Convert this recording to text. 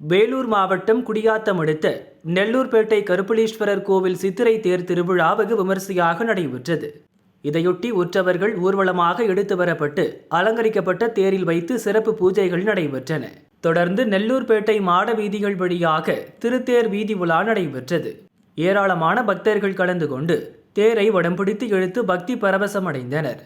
வேலூர் மாவட்டம் குடியாத்தம் அடுத்த நெல்லூர்பேட்டை கருப்பளீஸ்வரர் கோவில் சித்திரை தேர் திருவிழா வெகு விமரிசையாக நடைபெற்றது. இதையொட்டி உற்சவர்கள் ஊர்வலமாக எடுத்து வரப்பட்டு அலங்கரிக்கப்பட்ட தேரில் வைத்து சிறப்பு பூஜைகள் நடைபெற்றன. தொடர்ந்து நெல்லூர்பேட்டை மாட வீதிகள் வழியாக திருத்தேர் வீதி உலா நடைபெற்றது. ஏராளமான பக்தர்கள் கலந்து கொண்டு தேரை வடம் பிடித்து இழுத்து பக்தி பரவசம் அடைந்தனர்.